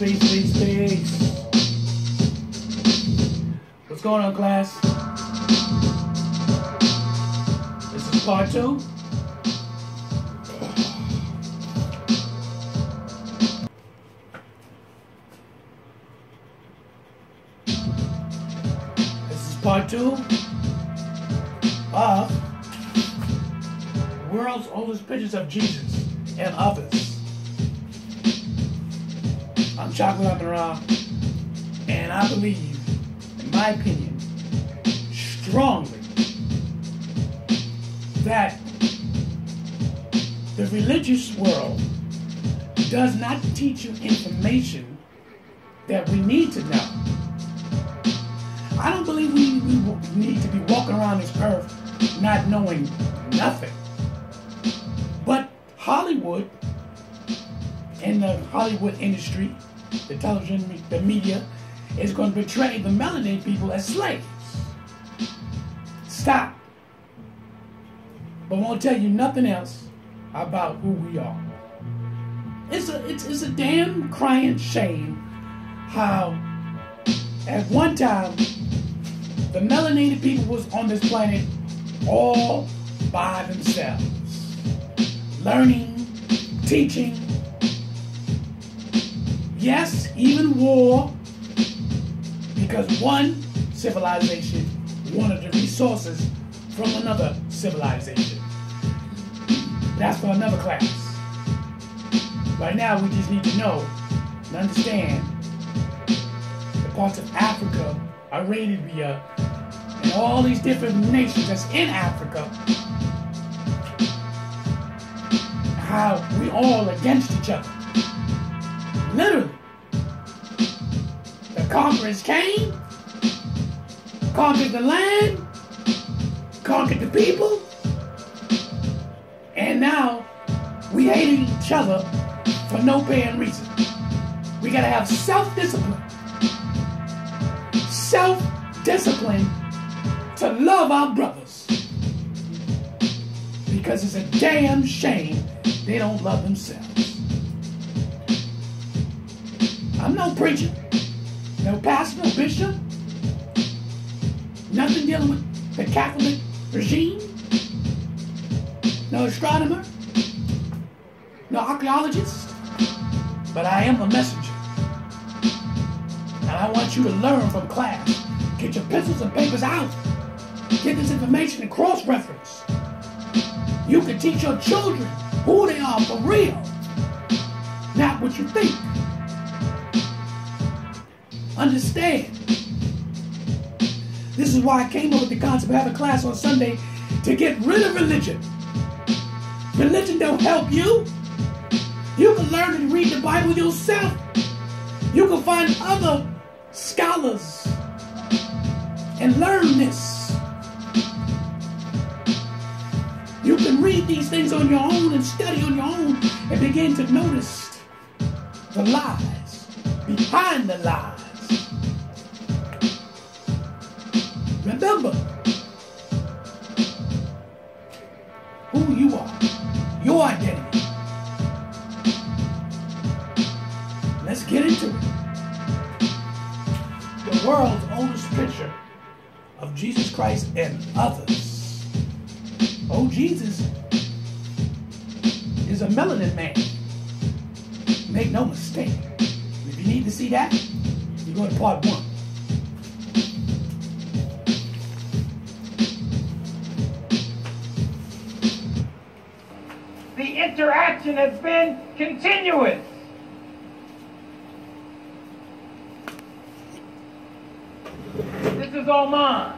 Space. What's going on, class? This is part 2. This is part 2 of World's Oldest Pictures of Jesus and Others. I'm Chocolate Amun Ra, and I believe, in my opinion, strongly, that the religious world does not teach you information that we need to know. I don't believe we need to be walking around this earth not knowing nothing. But Hollywood and the Hollywood industry, the television, the media, is going to portray the melanated people as slaves. Stop. But won't tell you nothing else about who we are. It's a damn crying shame how at one time the melanated people was on this planet all by themselves. Learning, teaching, yes, even war, because one civilization wanted the resources from another civilization. That's for another class. Right now, we just need to know and understand the parts of Africa, Arabia, and all these different nations that's in Africa, how we all against each other. Literally. The conquerors came, conquered the land, conquered the people, and now we hate each other for no apparent reason. We gotta have self-discipline. Self-discipline to love our brothers. Because it's a damn shame they don't love themselves. I'm no preacher, no pastor, no bishop, nothing dealing with the Catholic regime, no astronomer, no archaeologist, but I am a messenger. And I want you to learn from class. Get your pencils and papers out. Get this information and cross-reference. You can teach your children who they are for real, not what you think. Understand. This is why I came up with the concept of having class on Sunday to get rid of religion. Religion don't help you. You can learn and read the Bible yourself. You can find other scholars and learn this. You can read these things on your own and study on your own and begin to notice the lies behind the lies. Remember who you are, your identity. Let's get into it. The world's oldest picture of Jesus Christ and others. Oh, Jesus is a melanin man. Make no mistake. If you need to see that, you go to part 1. The interaction has been continuous. This is Oman.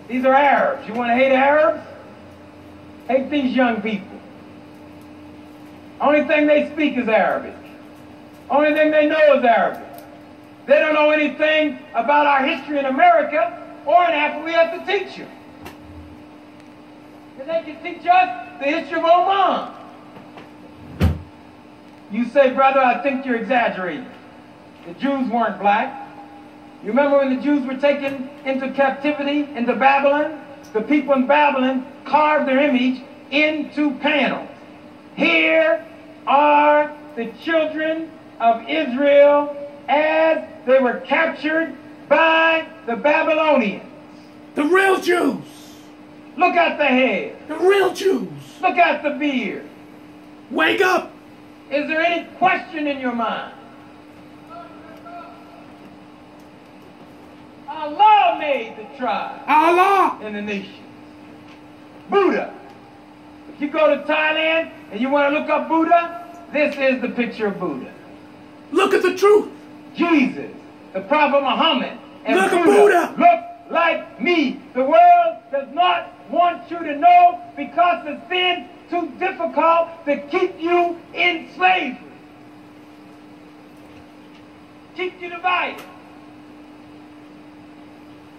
These are Arabs. You want to hate Arabs? Hate these young people. Only thing they speak is Arabic. Only thing they know is Arabic. They don't know anything about our history in America or in Africa. We have to teach you. And they can teach us the history of Oman. You say, brother, I think you're exaggerating. The Jews weren't black. You remember when the Jews were taken into captivity into Babylon? The people in Babylon carved their image into panels. Here are the children of Israel as they were captured by the Babylonians. The real Jews. Look at the head. The real Jews. Look at the beard. Wake up. Is there any question in your mind? Allah made the tribe. Allah. And the nations. Buddha. If you go to Thailand and you want to look up Buddha, this is the picture of Buddha. Look at the truth. Jesus, the Prophet Muhammad, and look at Buddha. Look like me. The world does not want you to know because the sin too difficult to keep you in slavery. Keep you divided.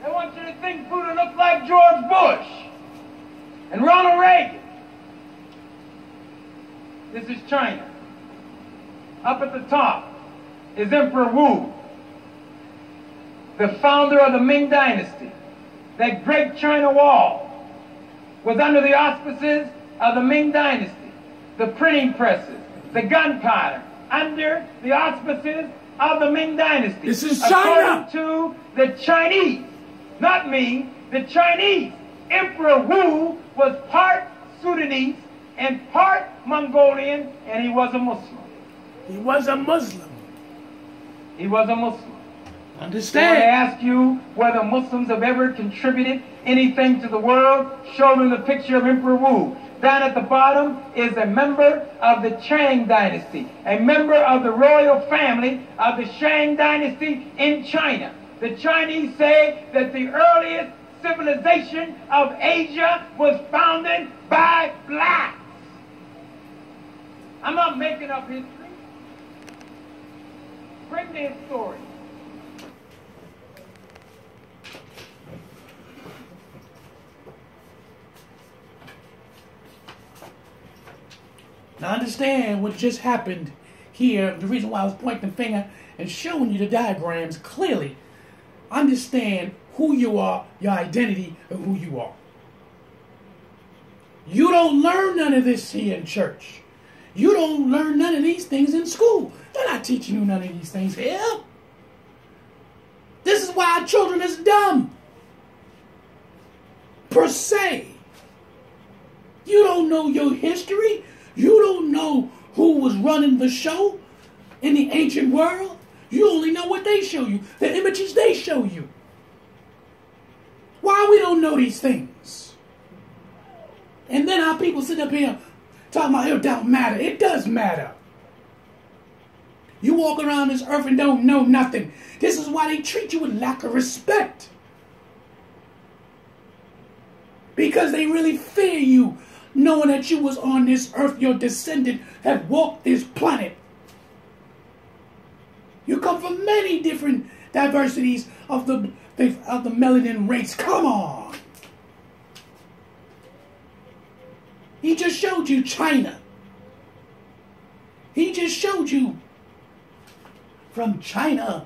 They want you to think Buddha looked like George Bush and Ronald Reagan. This is China. Up at the top is Emperor Wu, the founder of the Ming Dynasty. That great China Wall was under the auspices of the Ming Dynasty. The printing presses, the gunpowder, under the auspices of the Ming Dynasty. This is China. According to the Chinese, not me, the Chinese, Emperor Wu was part Sudanese and part Mongolian, and he was a Muslim. He was a Muslim. He was a Muslim. Understand? When I ask you whether Muslims have ever contributed anything to the world, show them the picture of Emperor Wu. Down at the bottom is a member of the Chang dynasty, a member of the royal family of the Shang dynasty in China. The Chinese say that the earliest civilization of Asia was founded by blacks. I'm not making up history. Bring me a story. Now understand what just happened here. The reason why I was pointing the finger and showing you the diagrams clearly. Understand who you are, your identity, and who you are. You don't learn none of this here in church. You don't learn none of these things in school. They're not teaching you none of these things here. This is why our children is dumb. Per se. You don't know your history. You don't know who was running the show in the ancient world. You only know what they show you, the images they show you. Why we don't know these things? And then our people sit up here talking about it don't matter. It does matter. You walk around this earth and don't know nothing. This is why they treat you with lack of respect. Because they really fear you, knowing that you was on this earth, your descendant have walked this planet. You come from many different diversities of the melanin race. Come on. He just showed you China. He just showed you from China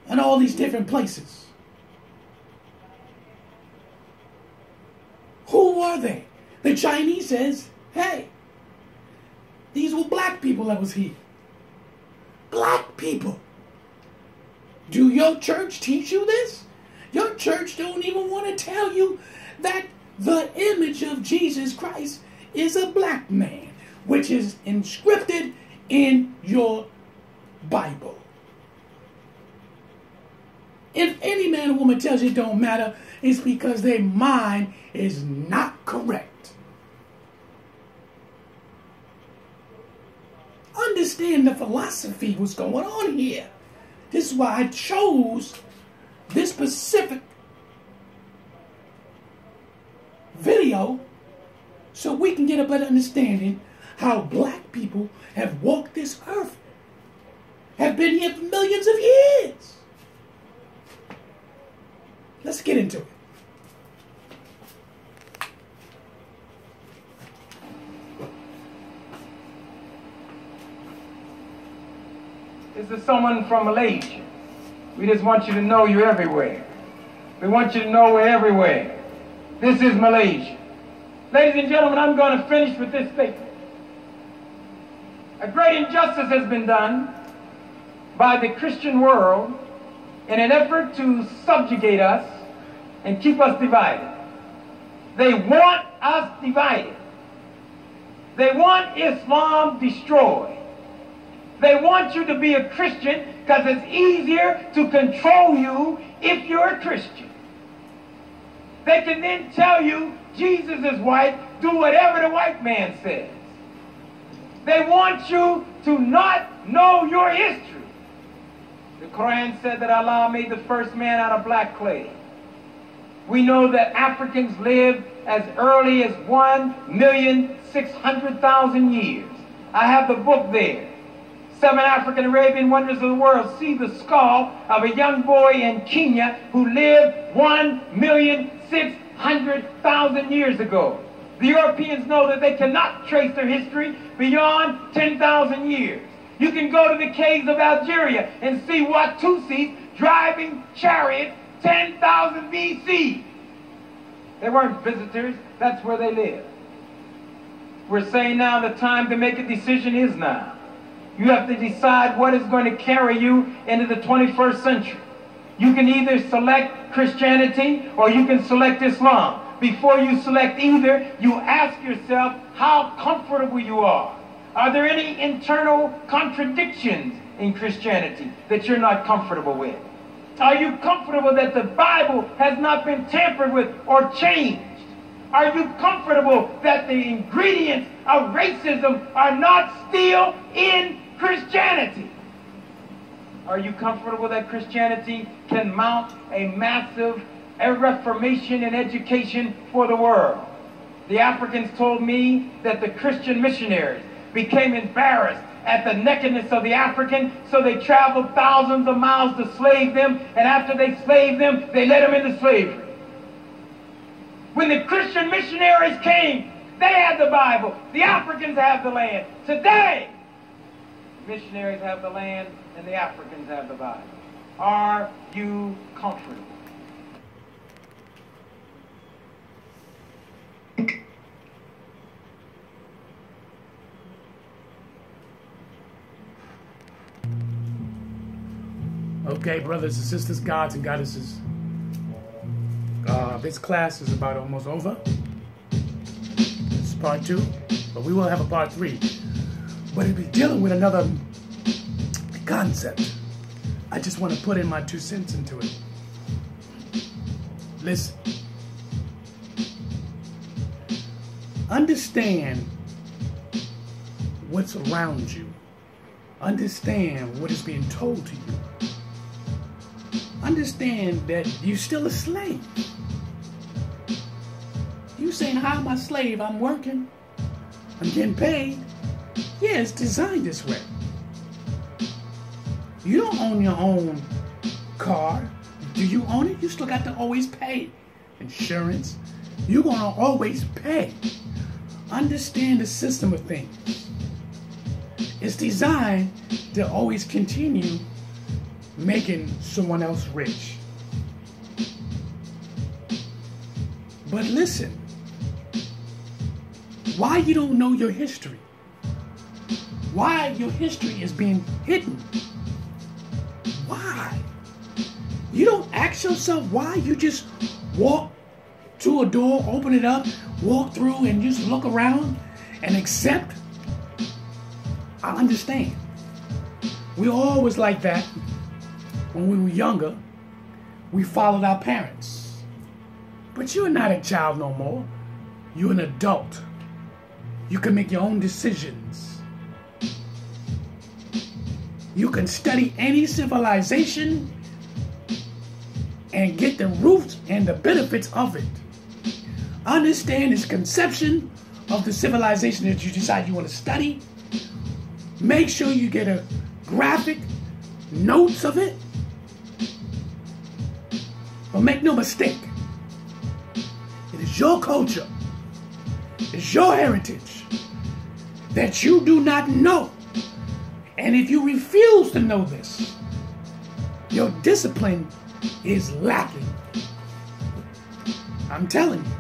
and all these different places. Who are they? The Chinese says, hey, these were black people that was here. Black people. Do your church teach you this? Your church don't even want to tell you that the image of Jesus Christ is a black man, which is inscripted in your Bible. If any man or woman tells you it don't matter, it's because their mind is not correct. Understand the philosophy, what's going on here. This is why I chose this specific video so we can get a better understanding how black people have walked this earth, have been here for millions of years. Let's get into it. This is someone from Malaysia. We just want you to know you're everywhere. We want you to know we're everywhere. This is Malaysia. Ladies and gentlemen, I'm going to finish with this statement. A great injustice has been done by the Christian world in an effort to subjugate us and keep us divided. They want us divided. They want Islam destroyed. They want you to be a Christian because it's easier to control you if you're a Christian. They can then tell you Jesus is white, do whatever the white man says. They want you to not know your history. The Quran said that Allah made the first man out of black clay. We know that Africans lived as early as 1,600,000 years. I have the book there. 7 African Arabian Wonders of the World. See the skull of a young boy in Kenya who lived 1,600,000 years ago. The Europeans know that they cannot trace their history beyond 10,000 years. You can go to the caves of Algeria and see Watusis driving chariots 10,000 BC. They weren't visitors. That's where they lived. We're saying now the time to make a decision is now. You have to decide what is going to carry you into the 21st century. You can either select Christianity or you can select Islam. Before you select either, you ask yourself how comfortable you are. Are there any internal contradictions in Christianity that you're not comfortable with? Are you comfortable that the Bible has not been tampered with or changed? Are you comfortable that the ingredients of racism are not still in Christianity? Are you comfortable that Christianity can mount a massive reformation in education for the world? The Africans told me that the Christian missionaries became embarrassed at the nakedness of the African, so they traveled thousands of miles to slave them, and after they slaved them, they let them into slavery. When the Christian missionaries came, they had the Bible. The Africans have the land. Today, missionaries have the land and the Africans have the Bible. Are you comfortable? Okay, brothers and sisters, gods and goddesses. This class is about almost over. This is part 2, but we will have a part 3. But it'll be dealing with another concept. I just want to put in my 2 cents into it. Listen. Understand what's around you. Understand what is being told to you. Understand that you're still a slave. You saying, how am I a slave? I'm working. I'm getting paid. Yeah, it's designed this way. You don't own your own car. Do you own it? You still got to always pay insurance. You're going to always pay. Understand the system of things. It's designed to always continue making someone else rich. But listen, why you don't know your history? Why your history is being hidden? Why? You don't ask yourself why you just walk to a door, open it up, walk through and just look around and accept? I understand. We always like that. When we were younger, we followed our parents. But you're not a child no more. You're an adult. You can make your own decisions. You can study any civilization and get the roots and the benefits of it. Understand its conception of the civilization that you decide you want to study. Make sure you get a graphic notes of it. But make no mistake, it is your culture, it's your heritage that you do not know. And if you refuse to know this, your discipline is lacking. I'm telling you,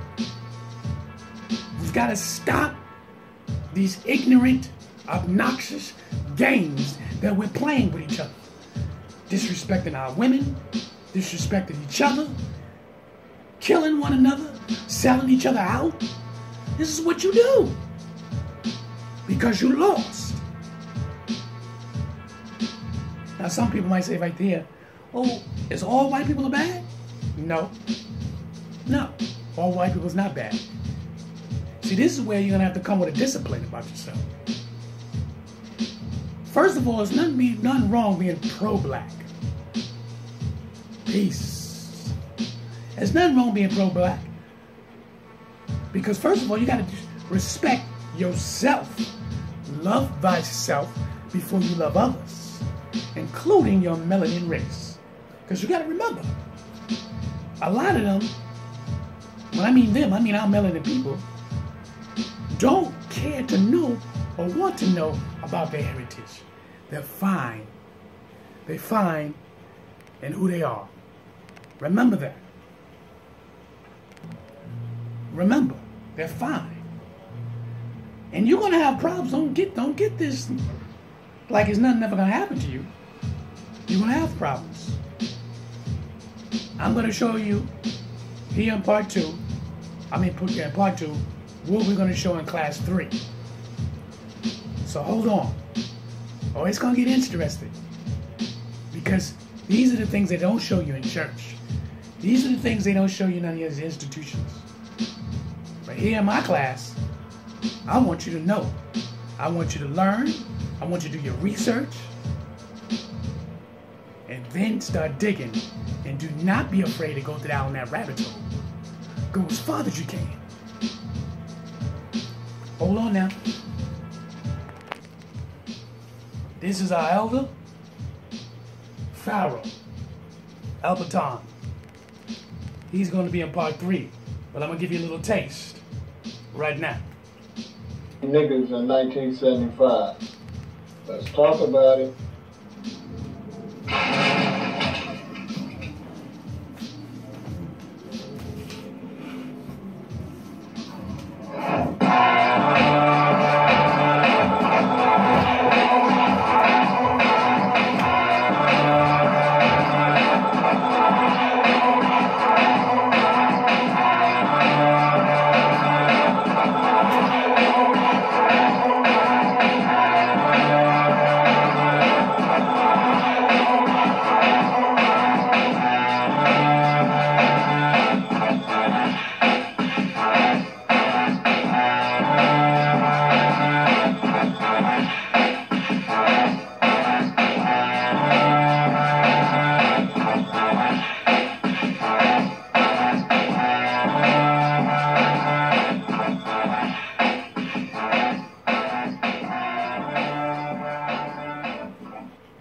we've got to stop these ignorant obnoxious games that we're playing with each other. Disrespecting our women, disrespecting each other, killing one another, selling each other out. This is what you do. Because you lost. Now some people might say right there, oh, is all white people bad? No. No. All white people is not bad. See, this is where you're going to have to come with a discipline about yourself. First of all, there's nothing wrong being pro-black. Peace. There's nothing wrong being pro-black. Because first of all, you got to respect yourself. Love thyself before you love others, including your melanin race. Because you got to remember, a lot of them, when I mean them, I mean our melanin people, don't care to know or want to know about their heritage. They're fine. They're fine in who they are. Remember that. Remember, they're fine. And you're gonna have problems. Don't get this like it's nothing ever gonna happen to you. You're gonna have problems. I'm gonna show you here in part 2. Part 2, what we're gonna show in class 3. So hold on. Oh, it's gonna get interesting. Because these are the things they don't show you in church. These are the things they don't show you in any of these institutions. But here in my class, I want you to know. I want you to learn. I want you to do your research. And then start digging. And do not be afraid to go down that rabbit hole. Go as far as you can. Hold on now. This is our elder, Pharaoh, Alberton. He's going to be in part 3. But I'm going to give you a little taste right now. Niggas in 1975. Let's talk about it.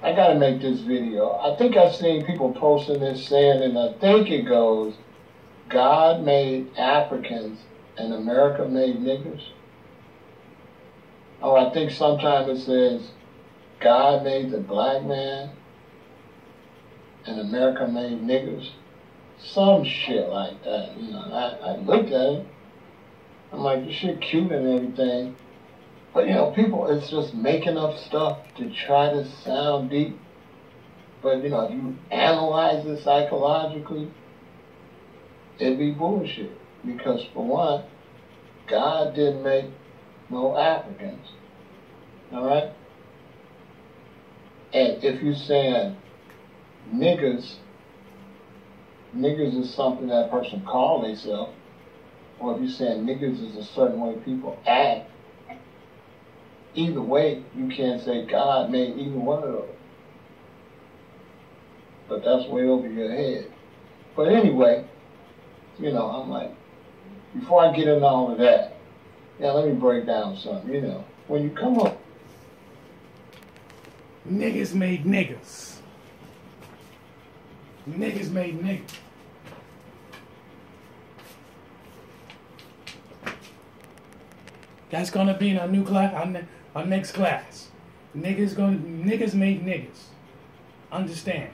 I gotta make this video. I think I've seen people posting this saying, and I think it goes, God made Africans and America made niggers. Or I think sometimes it says, God made the black man and America made niggers. Some shit like that, you know. I looked at it. I'm like, this shit cute and everything. But, you know, people, it's just making up stuff to try to sound deep. But, you know, if you analyze it psychologically, it'd be bullshit. Because, for one, God didn't make no Africans. All right? And if you're saying niggers is something that a person call themselves, or if you're saying niggers is a certain way people act, either way, you can't say God made either one of those. But that's way over your head. But anyway, you know, I'm like, before I get into all of that, yeah, let me break down something. You know, when you come up, niggas made niggas. Niggas made niggas. That's gonna be in our new class, our next class. Niggas made niggas. Understand?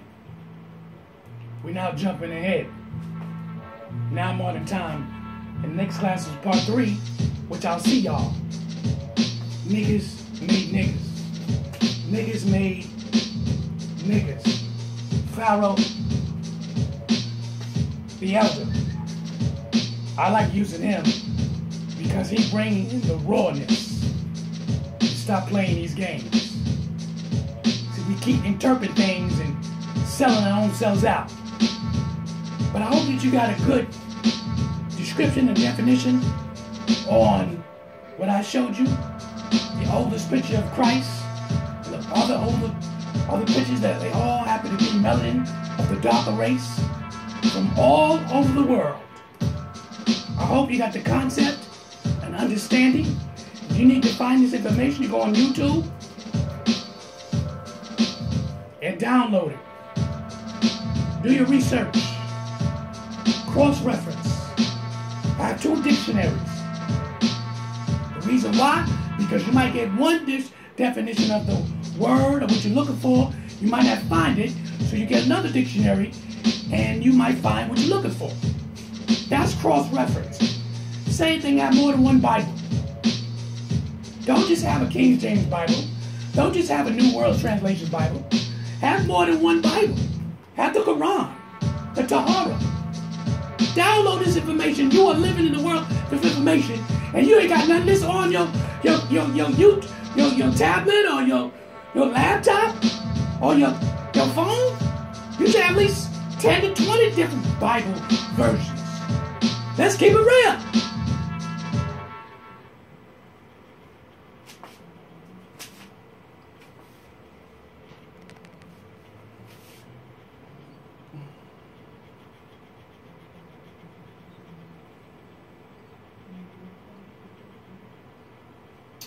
We're now jumping ahead. Now more than time. And next class is part 3, which I'll see y'all. Niggas made niggas. Niggas made niggas. Pharaoh, the elder. I like using him because he brings in the rawness. Stop playing these games. See, we keep interpreting things and selling our own selves out. But I hope that you got a good description and definition on what I showed you. The oldest picture of Christ, all the pictures that they all happen to be melanin of the darker race from all over the world. I hope you got the concept and understanding. If you need to find this information, you go on YouTube and download it. Do your research. Cross-reference. I have 2 dictionaries. The reason why? Because you might get one definition of the word or what you're looking for. You might not find it, so you get another dictionary and you might find what you're looking for. That's cross-reference. Same thing, have more than one Bible. Don't just have a King James Bible. Don't just have a New World Translation Bible. Have more than one Bible. Have the Quran, the Tahara. Download this information. You are living in the world of information, and you ain't got none of this on your tablet or your laptop or your phone. You should have at least 10 to 20 different Bible versions. Let's keep it real.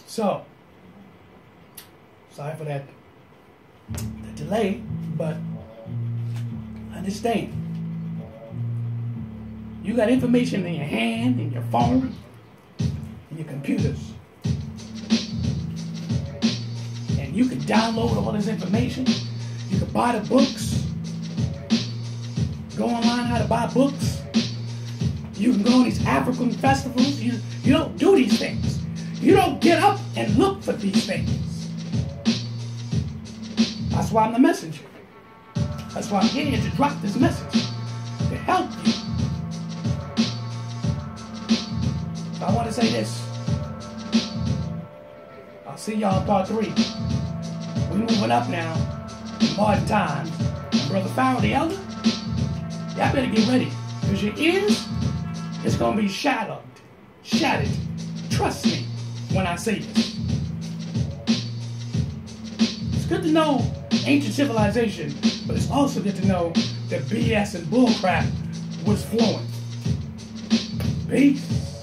So, sorry for the delay, but understand. You got information in your hand, in your phone, in your computers. And you can download all this information. You can buy the books. Go online how to buy books. You can go on these African festivals. You don't do these things. You don't get up and look for these things. That's why I'm the messenger. That's why I'm here to drop this message, to help you. So I want to say this. I'll see y'all in part 3. We're moving up now in modern times. And Brother Pharaoh the Elder, y'all better get ready, because your ears is going to be shattered. Trust me when I say this. It's good to know ancient civilization, but it's also good to know that BS and bullcrap was flowing. Peace.